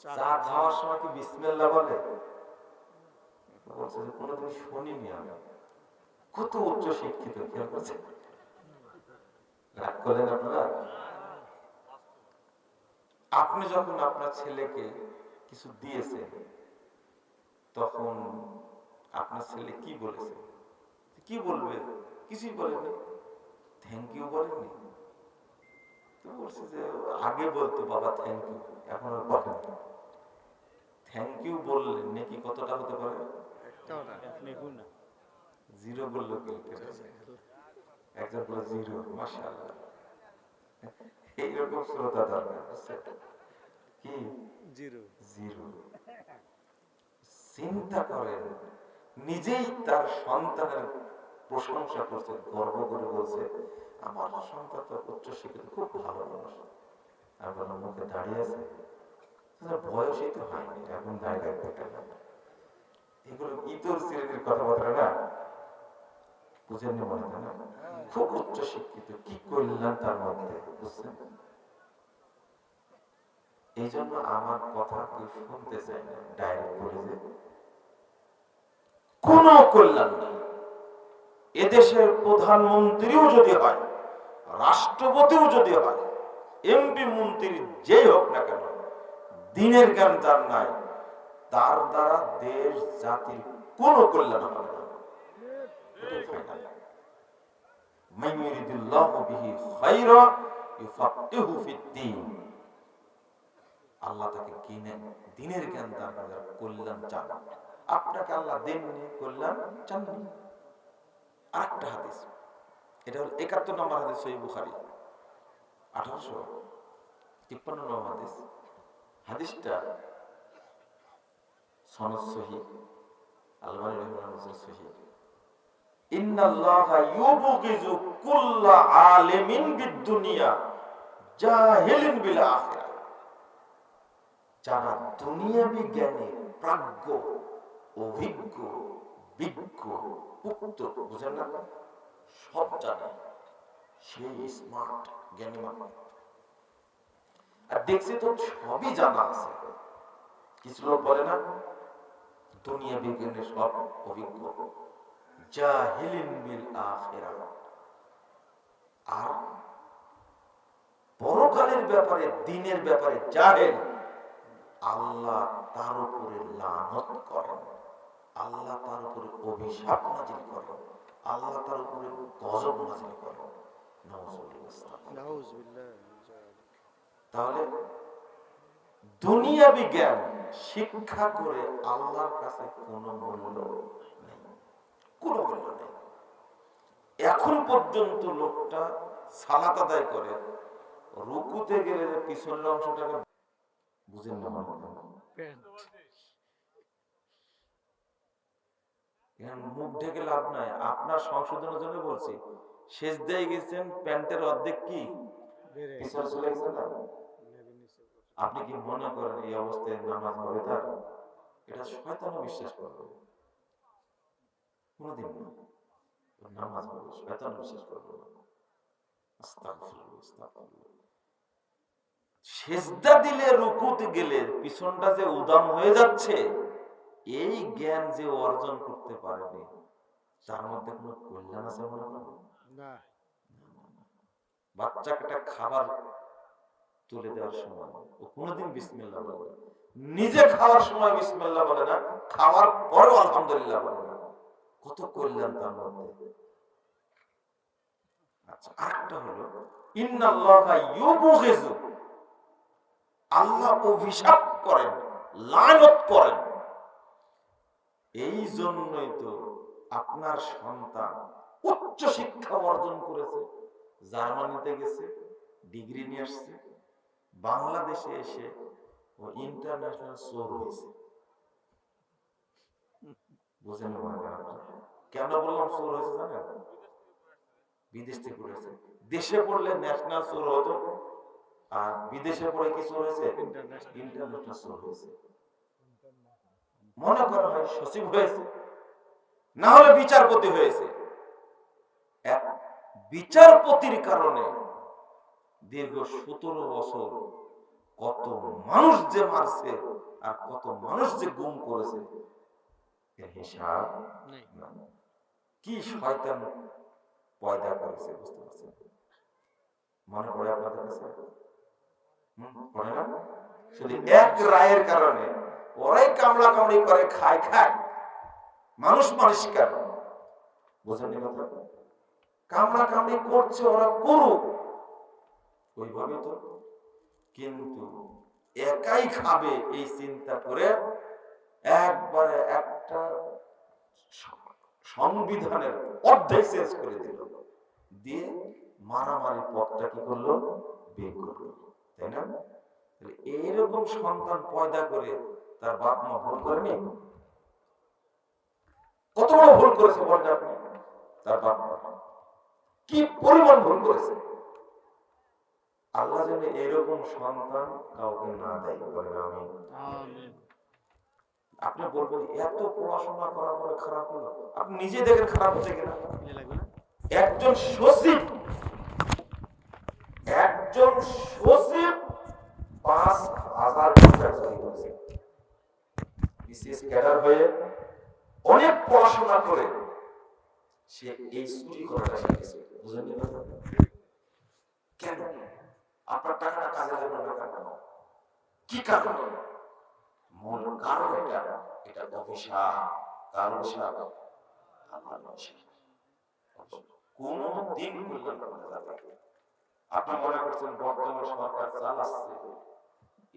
চা খাওয়ার সময় কি বিসমিল্লাহ বলে? বলছে যে কোনোদিন শুনিনি আমি। কত উচ্চ শিক্ষিত, খেয়াল করছে? রাগ করলেন আপনারা? আপনি যখন আপনার ছেলেকে কিছু দিয়েছেন, তখন আপনার ছেলে কি বলেছে? কি বলবে? কিছুই বলেনি, থ্যাংক ইউ বলেনি। তো বলছে যে আগে বলতো বাবা থ্যাংক ইউ, এখন আর বলেন। থ্যাংক ইউ বললেন নাকি কতটা হতে পারে? জিরো বললো কি? একজন বলে জিরো, মাশাআল্লাহ। এইরকম শ্রোতা দরকার, বুঝছেন? কি জিরো? জিরো। চিন্তা করেন, নিজেই তার সন্তানের প্রশংসা করছে, গর্ব করে বলছে আমার সন্তান তো উচ্চ শিক্ষিত, খুব ভালো মানুষ। আর বললাম মুখে দাঁড়িয়ে আছে, বয়সই তো হয়নি, এখন দাঁড়িয়ে রাখবে কেন? এগুলো ইতর শ্রেণীর কথাবার্তা না, বুঝেননি মনে হয় না? খুব উচ্চ শিক্ষিত, কি করলেন তার মধ্যে, বুঝছেন? এই জন্য আমার কথা কেউ শুনতে চাই না, ডাইরেক্ট বলে যে কোন কল্যাণ নেই। এদেশের প্রধানমন্ত্রীও যদি হয়, রাষ্ট্রপতিও যদি হয়, এমপি মন্ত্রী যেই হোক না কেন, দিনের জ্ঞান যার নাই, তার দ্বারা দেশ জাতির কোন কল্যাণ হবে না। আল্লাহ তাকে দিনের জ্ঞান দান করে, কল্যাণ চান। আপনাকে আল্লাহ দেননি, কল্যাণ চাননি। আরেকটা হাদিস, এটা হল ৭১ নম্বর হাদিস, সহিহ বুখারী 1853 নম্বর হাদিস। হাদিসটা সনদ সহিহ, আলবানী রাহিমাহুল্লাহ সহিহ। ইন্নাল্লাহা ইউবগিযু কুল্লা আলিমিন বিদ-দুনিয়া জাহিলিন বিল আখিরাহ। যারা দুনিয়াবি জ্ঞানে প্রাজ্ঞ, অভিজ্ঞ, বিজ্ঞ, পুক্ত, বুঝেন না, সব জানে, সেই স্মার্ট, জ্ঞানী মানুষ। আর দেখছি তো সবই জানা আছে। কিছু লোক বলে না দুনিয়া বিজ্ঞানের সব অভিজ্ঞ, জাহিলিন বিল আখিরাহ। আর পরকালের ব্যাপারে, দিনের ব্যাপারে জাহেল, আল্লাহ তার উপরে লানত করেন, আল্লাহ তার উপরে অভিশাপ নাজিল করেন, আল্লাহ তার উপরে গজব নাজিল করেন। তাহলে দুনিয়াবি জ্ঞান শিক্ষা করে আল্লাহর কাছে কোনো মূল্য নেই, কোনো মূল্য নেই। এখন পর্যন্ত লোকটা সালাত আদায় করে, রুকুতে গেলে পিছনের অংশটাকে বুঝেন না, মুখ ঢেকে লাভ নাই। আপনার সংশোধনের জন্য বলছি, সেজদায় গেছেন, প্যান্টের অর্ধেক কি পিছনে চলে গেছে না? আপনি কি মনে করেন এই অবস্থায় নামাজ হবে তার? এটা শয়তানও বিশ্বাস করবে কোনদিন না, নামাজ হবে, শয়তান বিশ্বাস করবে না। আস্তাগফিরুল্লাহ, আস্তাগফিরুল্লাহ। সেজদা দিলে, রুকুতে গেলে পিছনটা যে উদাম হয়ে যাচ্ছে, এই জ্ঞান যে অর্জন করতে পারবে, তার মধ্যে কোনো কল্যাণ আছে মনে করেন না? বাচ্চাকে একটা খাবার তুলে দেওয়ার সময় ও কোনোদিন বিসমিল্লাহ বলে না, নিজে খাওয়ার সময় বিসমিল্লাহ বলে না, খাওয়ার পরেও আলহামদুলিল্লাহ বলে না। কত কল্যাণ তার মধ্যে। আচ্ছা, আরেকটা হলো ইন্নাল্লাহা ইউবগিযু, আল্লাহ অভিশাপ করেন, লানত করেন। এই জন্যই তো আপনার সন্তান উচ্চ শিক্ষা অর্জন করেছে, জার্মানিতে গেছে, ডিগ্রি নিয়ে আসছে, বাংলাদেশে এসে ও ইন্টারন্যাশনাল চোর হয়েছে। বুঝেন কেন বললাম চোর হয়েছে জানেন? বিদেশ থেকে পড়েছে। দেশে পড়লে ন্যাশনাল চোর হতো, আর বিদেশে পড়ে কি চোর হয়েছে? ইন্টারন্যাশনাল চোর হয়েছে। মনে করা হয় সচিব হয়েছে, না হলে বিচারপতি হয়েছে। এক বিচারপতির কারণে দীর্ঘ 17 বছর কত মানুষ যে মারছে আর কত মানুষ যে গুম করেছে এর হিসাব নেই। কি শয়তান পয়দা করেছে বুঝতে পারছেন? মনে পড়ে আপনাদের কাছে? পড়ে না? শুধু এক রায়ের কারণে ওরাই কামড়া কামড়ি করে, খায় খায়, মানুষ কেন বোঝেননি কথা? কামড়া কামড়ি করছে ওরা, করুক, ওইভাবে তো। কিন্তু একাই খাবে এই চিন্তা করে একবারে একটা সংবিধানের অর্ধেক চেঞ্জ করে দিল, দিয়ে মারামারি পথটা কি করলো, বের করলো, তাই না? এইরকম সন্তান পয়দা করে তার বাপ মা ভুল করেনি? কত বড় ভুল করেছে বলেন আপনি? তার বাপ মা কি পরিমাণ ভুল করেছে। আল্লাহ যেন এরকম সন্তান কাউকে না দেয়, বলেন আমিন। আপনি বলবেন এত পড়াশোনা করার পরে খারাপ হলো, আপনি নিজে দেখেন খারাপ হচ্ছে কিনা। একজন সচিব ৫,০০০ টাকা চুরি করেছে, বিসিএস ক্যাডার হয়ে অনেক পড়াশোনা করে সে এই চুরি করাটা শিখেছে। বুঝলেন কেন? আপনার টাকাটা কাজে লাগবে না কেন? কি কারণ? মূল কারণ এটা অভিশাপ। কার অভিশাপ? আল্লাহর অভিশাপ। কোন দিন কল্যাণ করতে যাবে। আপনি মনে করছেন বর্তমান সরকার চালাচ্ছে,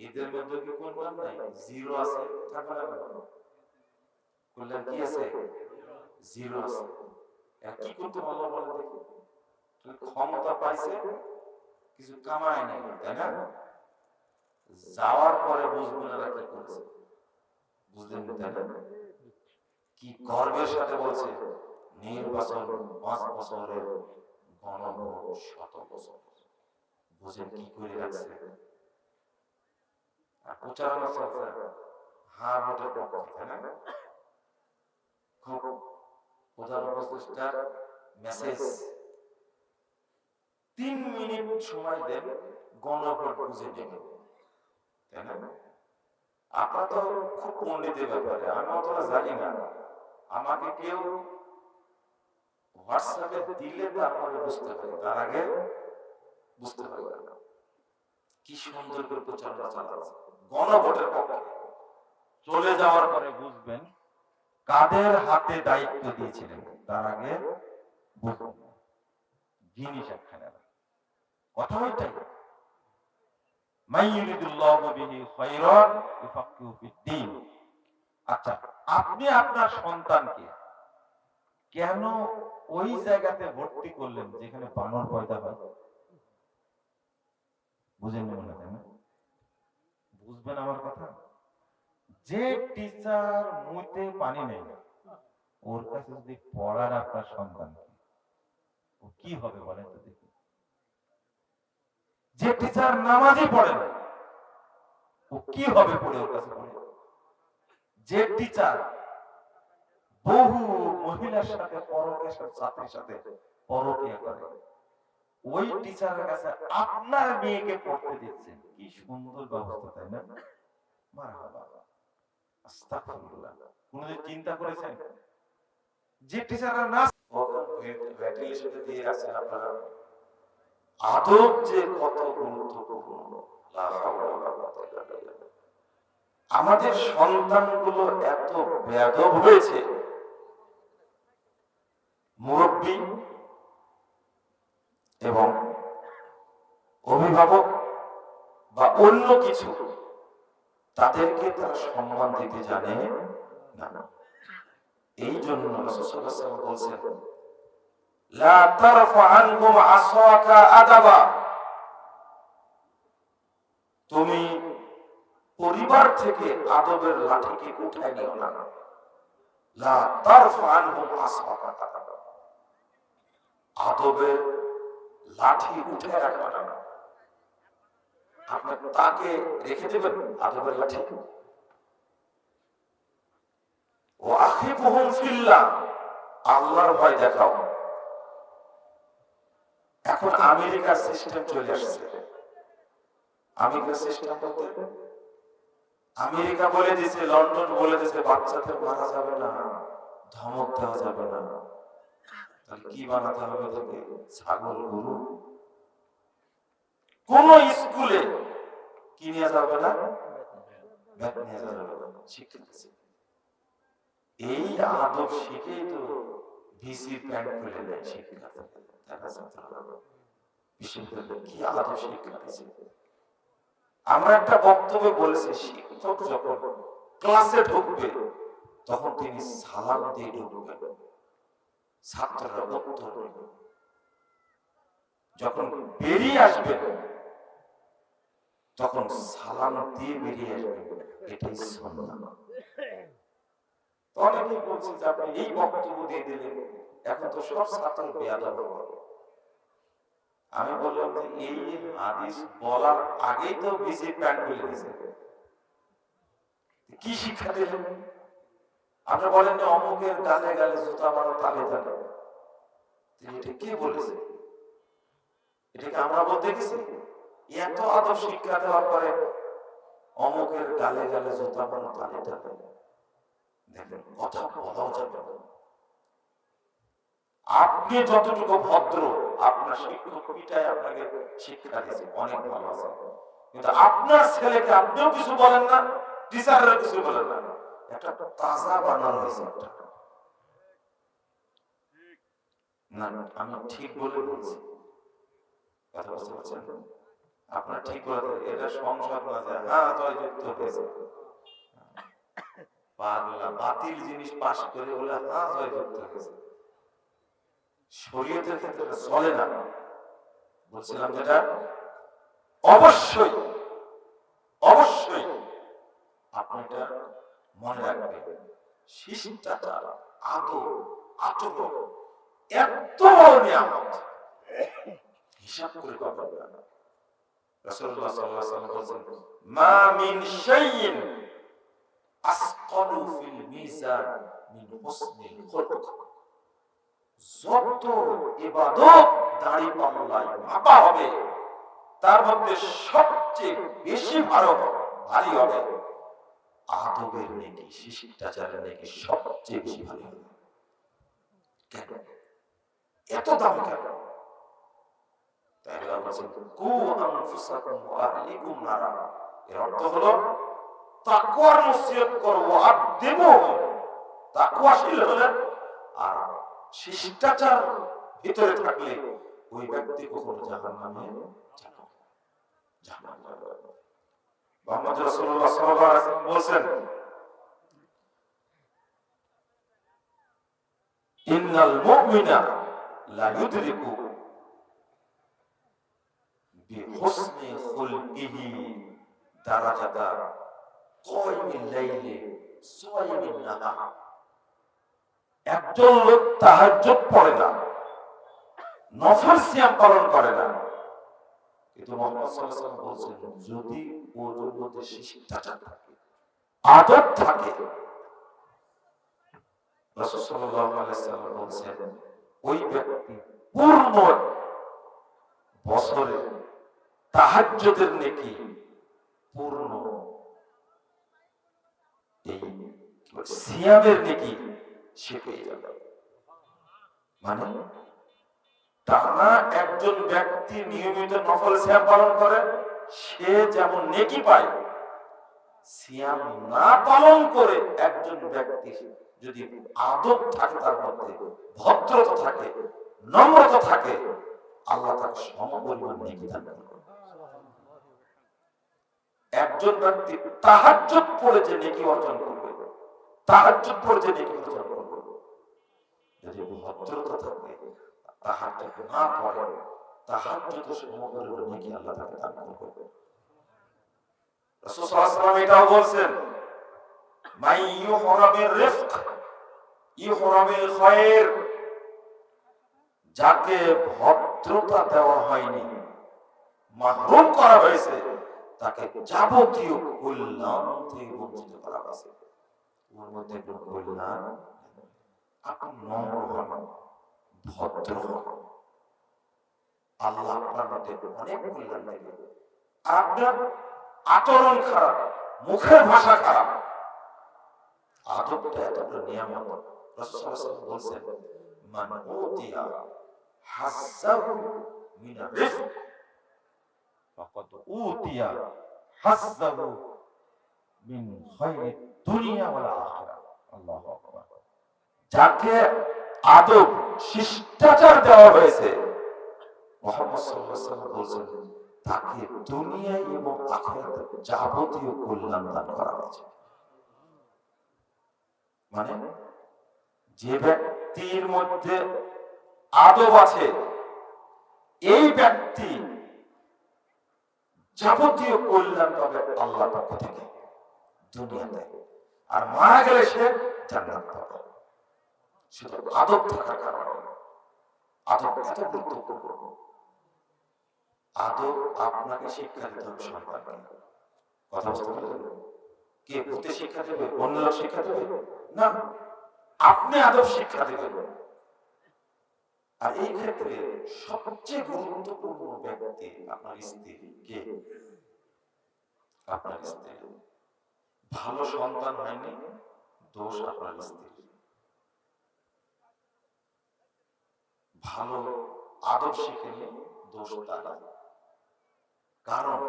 এদের মধ্যে কি কল্যাণ নাই? জিরো আছে, থাকবে না কেন? কল্যাণ কি আছে? জিরো আছে। কি করতে ভালো বলে দেখি? ক্ষমতা পাইছে, কিছু কামায় নাই, তাই না? যাওয়ার পরে বুঝবেন না কি করেছে, বুঝলেন তাই না? কি গর্বের সাথে বলছে নির্বাচন ৫ বছরের, গণভোট ১০০ বছর। বুঝেন কি করে রাখছে? আর প্রচারণা চলছে হার ভোটের পক্ষে, তাই না? খুব প্রধান উপদেষ্টার মেসেজ ৩ মিনিট সময় দেন, গণভোট বুঝে নেবেন, তাই না? আপনার তো খুব পণ্ডিতের ব্যাপারে, আমি অতটা জানি না। আমাকে কেউ হোয়াটসঅ্যাপে দিলে তারপরে বুঝতে পারি, তার আগে বুঝতে পারি না। কি সুন্দর করে প্রচারণা চালাচ্ছে গণভোটের পক্ষে। চলে যাওয়ার পরে বুঝবেন কাদের হাতে দায়িত্ব দিয়েছিলেন, তার আগে বুঝবেন জিনিস একখানে। কথা ওইটাই, মাইয়ুরিদুল্লাহু বিহি খায়রান ইউফাক্কিহু ফিদ্দীন। আচ্ছা, আপনি আপনার সন্তানকে কেন ওই জায়গাতে ভর্তি করলেন যেখানে বানর পয়দা হয়? বুঝেন না মনে হয়? বুঝবেন আমার কথা? যে টিচার মুইতে পানি নেই, ওর কাছে যদি পড়ার আপনার সন্তান, ও কি হবে বলেন তো দেখি? যে টিচার নামাজই পড়ে না, ও কি হবে পড়ে ওর কাছে পড়ে? যে টিচার বহু মহিলার সাথে পরকেশার ছাত্রীর সাথে পরকিয়া করে, ওই টিচারের কাছে আপনার মেয়েকে পড়তে দিচ্ছেন, কি সুন্দর ব্যবস্থা, তাই না? মারহাবা, আস্তাগফিরুল্লাহ। কোনদিন চিন্তা করেছেন যে টিচাররা না ভেন্টিলেশনে দিয়ে রাখছেন আপনারা, আদব যে কত গুরুত্বপূর্ণ। লা হাওলা ওয়ালা কুওয়াতা ইল্লা বিল্লাহ। আমাদের সন্তানগুলো এত বেয়াদব হয়েছে, মুরব্বী এবং অভিভাবক বা অন্য কিছু, তাদেরকে তারা সম্মান দিতে জানে না। এই জন্য রাসূল সাল্লাল্লাহু আলাইহি ওয়াসাল্লাম বলেছেন, লা তারফা আনহুম আসাকা আদাবা। তুমি পরিবার থেকে আদবের লাঠিকে উঠায় নিও না। লা তারফা আনহুম আসাকা আদাবা, আদবের লাঠি উঠে রাখবা না। আপনি তাকে রেখে দেবেন আদবের লাঠি। ও আখিফুহুম ফিল্লাহ, আল্লাহর ভয় দেখাও। এখন আমেরিকার সিস্টেম চলে আসছে। আমেরিকার সিস্টেম বলতে আমেরিকা বলে দিছে, লন্ডন বলে দিছে বাচ্চাদের মারা যাবে না, ধমক দেওয়া যাবে না। তাহলে কি বানাতে হবে তাকে? ছাগল, গরু? কোন স্কুলে কি নিয়ে যাবে না? ব্যাগ নিয়ে যাবে না। শিক্ষা দিচ্ছে। এই আদব শিখেই তো ভিসি প্যান্ট খুলে নেয় শিক্ষা। বিশ্ববিদ্যালয়ে কি আদব শিক্ষা দিচ্ছে। আমরা একটা বক্তব্যে বলেছি, শিক্ষক যখন ক্লাসে ঢুকবে তখন তিনি সালাম দিয়ে ঢুকবেন, ছাত্ররা উত্তর দেবে। যখন বেরিয়ে আসবেন তখন সালাম দিয়ে বেরিয়ে আসবেন, এটাই সুন্নাহ। অনেকেই বলছে যে আপনি এই বক্তব্য দিয়ে দিলেন, এখন তো সব ছাত্র বেয়াদব হবে। আমি বললাম যে এই হাদিস বলার আগেই তো বিসি প্যান্ট খুলে দিয়েছে, কি শিক্ষা দিলেন? আপনি বলেন যে অমুকের গালে গালে জুতা মারো তালে তালে, এটা কে বলেছে? এটাকে আমরা বলতে গেছি? এত আদব শিক্ষা দেওয়ার পরে অমুকের গালে গালে জুতা মারো তালে তালে, দেখেন কথা বলাও যাবে না। আপনি যতটুকু ভদ্র, আপনার শিক্ষক পিতাই আপনাকে শিক্ষা দিয়েছে, অনেক ভালো আছে, কিন্তু আপনার ছেলেকে আপনিও কিছু বলেন না, টিচাররা কিছু বলেন না, একটা তাজা বানানো হয়েছে। না, আমি ঠিক বলে বলছি, কথা বুঝতে পারছেন? আপনার ঠিক বলে, এটা সংসদ না যায়, হ্যাঁ জয়যুক্ত হয়েছে, পাগলা বাতিল জিনিস পাশ করে বলে হ্যাঁ জয়যুক্ত হয়েছে। শরীয়তের ক্ষেত্রে চলে না। বলছিলাম যেটা অবশ্যই অবশ্যই আপনি এটা মনে রাখবেন, শিষ্টাচার, আদর, আচরণ এত বড় নিয়ামত, হিসাব করে পাবেন না। রাসূলুল্লাহ সাল্লাল্লাহু আলাইহি ওয়াসাল্লাম বলেন, মা মিন শাইইন আসকালু ফিল মিজান মিন হুসনিল খুলক। যত ইবাদত দাঁড়ি পাল্লায় মাপা হবে, তার মধ্যে সবচেয়ে বেশি ভারী হবে আদবের নেকি, শিষ্টাচারের নেকি সবচেয়ে বেশি ভারী হবে। কেন এত দাম? কেন? তাই আল্লাহ বলেছেন, কু আনফুসাকুম ওয়া আহলিকুম নারা। এর অর্থ হলো তাকওয়ার নসিহত করব, আর দেব তাকওয়াশীল হলে আর শিষ্টাচার ভিতরে থাকলে ওই ব্যক্তি কখনো জাহান্নামে যাবে না। মুহাম্মদ রাসূলুল্লাহ সাল্লাল্লাহু আলাইহি ওয়াসাল্লাম বলেন, ইন্নাল মুমিনা লা ইউদরিকু বিহুসনি খুলকিহি দারাজাতা কায়মিল লাইলি সায়মিন নাহার। একজন লোক তাহাজ্জুদ পড়ে না, নফল সিয়াম পালন করে না, কিন্তু মুহাম্মদ সাল্লাল্লাহু আলাইহি ওয়াসাল্লাম বলেছেন যদি ওর মধ্যে শিষ্টাচার থাকে, আদব থাকে, রাসূল সাল্লাল্লাহু আলাইহি ওয়াসাল্লাম বলেছেন ওই ব্যক্তি পূর্ণ বছরে তাহাজ্জুদের নেকি পূর্ণ এই সিয়ামের নেকি সে পেয়ে যাবে। মানে টানা একজন ব্যক্তি নিয়মিত নফল সিয়াম পালন করে, সে যেমন নেকি পায়, সিয়াম না পালন করে একজন ব্যক্তি যদি আদব থাকে, তার মধ্যে ভদ্রতা থাকে, নম্রতা থাকে, আল্লাহ তাকে সমপরিমাণ নেকি দান করবে। একজন ব্যক্তি তাহাজ্জুদ পড়ে যে নেকি অর্জন করবে, তাহাজ্জুদ পড়ে যে নেকি অর্জন করবে, যদি ভদ্রতা থাকে, তাহাজ্জুদ না পড়ে, তাহাজ্জুদ সমপরিমাণ নেকি আল্লাহ তাকে দান করবে। রাসূল সাল্লাল্লাহু আলাইহি ওয়াসাল্লাম এটাও বলেন, মাই ইউহরামির রিফক ইউহরামিল খায়র। যাকে ভদ্রতা দেওয়া হয়নি, মাহরুম করা হয়েছে, তাকে যাবতীয় কল্যাণ থেকে বঞ্চিত করা হয়েছে। ওর মধ্যে কোনো কল্যাণ। আপনি নম্র হন, ভদ্র হন, আল্লাহ আপনার মধ্যে অনেক কল্যাণ দেবে। আপনার আচরণ খারাপ, মুখের ভাষা খারাপ। আদবটা এত বড় নিয়ামত। রাসূলুল্লাহ সাল্লাল্লাহু আলাইহি ওয়াসাল্লাম বলছেন, মান উতিয়া হাসাহু মিন রিফক ফাকাদ উতিয়া হাসাহু মিন খায়রিদ দুনিয়া ওয়াল আখিরাহ। আল্লাহু আকবার। যাকে আদব শিষ্টাচার দেওয়া হয়েছে, মুহাম্মদ সাল্লাল্লাহু আলাইহি ওয়াসাল্লাম বলছেন, তাকে দুনিয়ায় এবং আখিরাতে যাবতীয় কল্যাণ দান করা হয়েছে। মানে যে ব্যক্তির মধ্যে আদব আছে, এই ব্যক্তি যাবতীয় কল্যাণ পাবে আল্লাহর পক্ষ থেকে দুনিয়াতে, আর মারা গেলে সে জান্নাত পাবে শুধু আদব থাকার কারণে। আদব এত গুরুত্বপূর্ণ। আদব আপনাকে শিক্ষা দিতে হবে সন্তানকে। কথা বুঝতে পারলেন? কে ভূতে শিক্ষা দেবে, অন্য লোক শিক্ষা দেবে না, আপনি আদব শিক্ষা দেবেন। আর এই ক্ষেত্রে সবচেয়ে গুরুত্বপূর্ণ ব্যক্তি আপনার স্ত্রী। কে? আপনার স্ত্রী। ভালো সন্তান হয়নি, দোষ আপনার স্ত্রী। ভালো আদব শিখেনি, দোষ তার। কারণ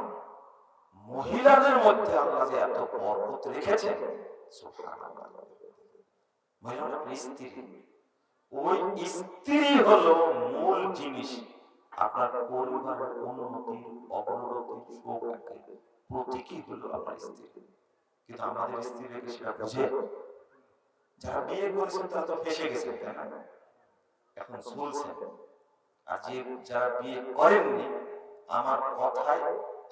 মহিলাদের মধ্যে আল্লাহ যে এত বরকত রেখেছেন, সুবহানাল্লাহ। মহিলার স্ত্রী, ওই স্ত্রী হলো মূল জিনিস। আপনার পরিবারের উন্নতি, অবনতি, সৌভাগ্যের প্রতীকই হলো আপনার স্ত্রী। কিন্তু আমাদের স্ত্রীকে সেটা বুঝে, যারা বিয়ে করেছেন তারা তো ফেসে গেছে, তাই না? এখন চলছে। আর যারা বিয়ে করেননি, আমার কথায়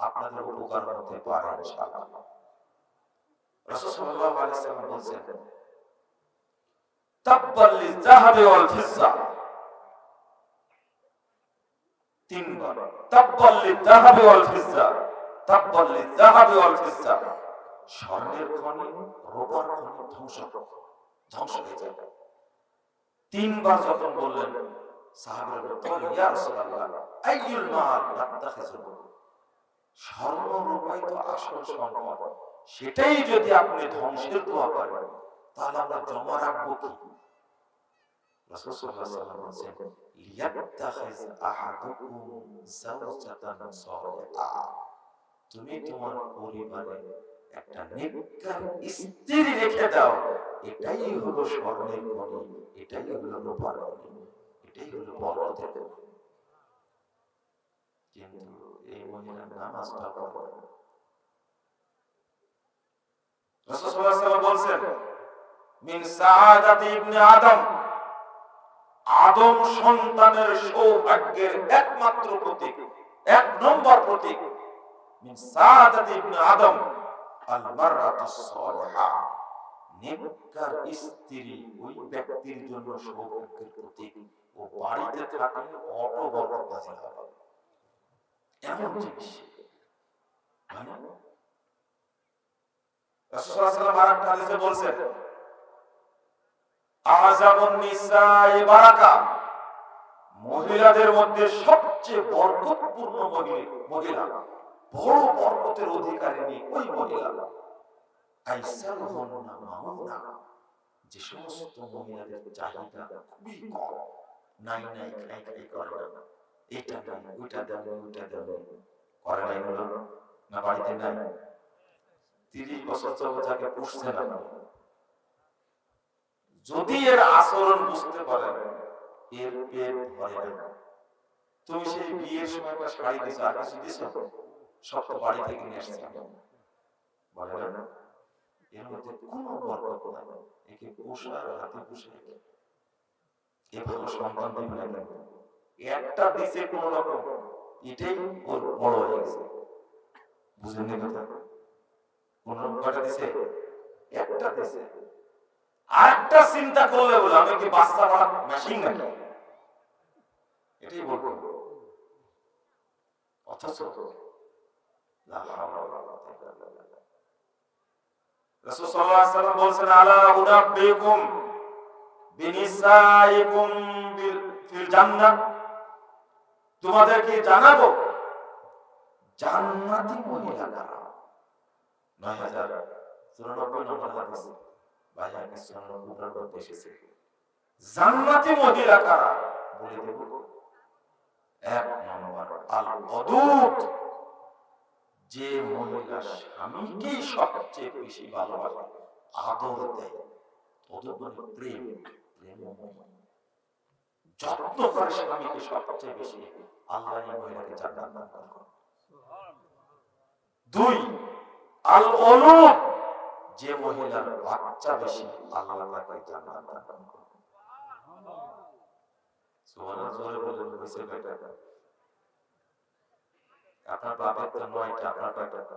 আপনাদের উপকার হতে পারে ইনশাআল্লাহ। রাসূল সাল্লাল্লাহু আলাইহি ওয়াসাল্লাম বলেছেন, তাব্বাল লিয-যাহাবি ওয়াল ফিজ্জা। তিনবার তাব্বাল লিয-যাহাবি ওয়াল ফিজ্জা, তাব্বাল লিয-যাহাবি ওয়াল ফিজ্জা। স্বর্ণের খনি, রূপার খনি ধ্বংস হয়ে যাবে। তিনবার যখন বললেন, সাহাবারা বললেন, ইয়া রাসূলুল্লাহ আইয়ুল মাল নাত্তাখিযু। স্বর্ণ রূপাই তো আসল সম্পদ, সেটাই যদি আপনি ধ্বংসের দোয়া করেন, তাহলে আমরা জমা রাখবো কি? রাসূল সাল্লাল্লাহু আলাইহি ওয়াসাল্লাম বলেন, লিয়াত্তাখিজ আহাদুকুম যাওজাতান সালিহা। তুমি তোমার পরিবারে একটা নেককার স্ত্রী রেখে দাও, এটাই হলো স্বর্ণের খনি, এটাই হলো রূপার খনি, এটাই হলো বরকতের খনি। কিন্তু এই মহিলা নামাজটা পড়ে না। রাসূল সাল্লাল্লাহু আলাইহি ওয়াসাল্লাম বলেন, মিন সাআদাতি ইবনে আদম, আদম সন্তানের সৌভাগ্যের একমাত্র প্রতীক, এক নম্বর প্রতীক, মিন সাআদাতি ইবনে আদম আল মারআতুস সালিহা। নেককার স্ত্রী ওই ব্যক্তির জন্য সৌভাগ্যের প্রতীক। ও বাড়িতে থাকলে অটো বরকত নাযিল হবে, এমন জিনিস। মানে রাসূল সাল্লাল্লাহু আলাইহি ওয়াসাল্লাম আরেকটা হাদিসে বলেছেন, আযাবুন নিসাই বারাকা, মহিলাদের মধ্যে সবচেয়ে বরকতপূর্ণ মহিলা, বড় বরকতের অধিকারিণী ওই মহিলা। আইসারুহুন্না মাউনা, যে সমস্ত মহিলাদের চাহিদা খুবই কম, নাই নাই খাই খাই করে না, এটা দেন ওইটা দেন ওইটা দেন করে না, এগুলো না বাড়িতে নাই। 30 বছর যাবত যাকে পুষছেন আপনি, যদি এর আচরণ বুঝতে পারেন, এর পেট ভরে না। তুমি সেই বিয়ের সময় একটা শাড়ি দিছো, আর কিছু দিছো, সব তো বাড়ি থেকে নিয়ে আসছে, বলে না? এর মধ্যে কোনো বরকত নাই। একে পোষার হাতে পুষে এ ভালো সন্তান দিবে না, একটা দিছে কোন রকম, এটাই ওর বড় হয়ে গেছে। বুঝলেন না কথা? কোন রকম কয়টা দিছে? একটা দিছে। আরেকটা চিন্তা করলে বলে, আমি কি বাচ্চা বাড়া মেশিন নাকি? এটাই বলবো। অথচ লা হাওলা ওয়ালা কুওয়াতা ইল্লা বিল্লাহ। রাসূল সাল্লাল্লাহু আলাইহি ওয়াসাল্লাম বলেন, আলা উনাব্বিকুম বিনিসাইকুম ফিল জান্নাহ, তোমাদেরকে জানাবো জান্নাতি মহিলা কারা। 9094 নম্বর হাদিস বাইহাকী সুনানুল কুবরার মধ্যে এসেছে। জান্নাতি মহিলা কারা বলে দেব। এক নম্বর আল ওয়াদুদ, যে মহিলা স্বামীকে সবচেয়ে বেশি ভালোবাসে, আদর দেয়। ওদুদ মানে প্রেম, প্রেমময়, যত্ন করে স্বামীকে সবচেয়ে বেশি, আল্লাহ এই মহিলাকে জান্নাত দান করবেন। দুই, আল ওলুদ, যে মহিলার বাচ্চা বেশি, আল্লাহ তাকে জান্নাত দান করবেন। সুবহানাল্লাহ, জোরে বলেন, হয়েছে কয়টা? আপনার বাপের তো 9টা, আপনার কয়টা?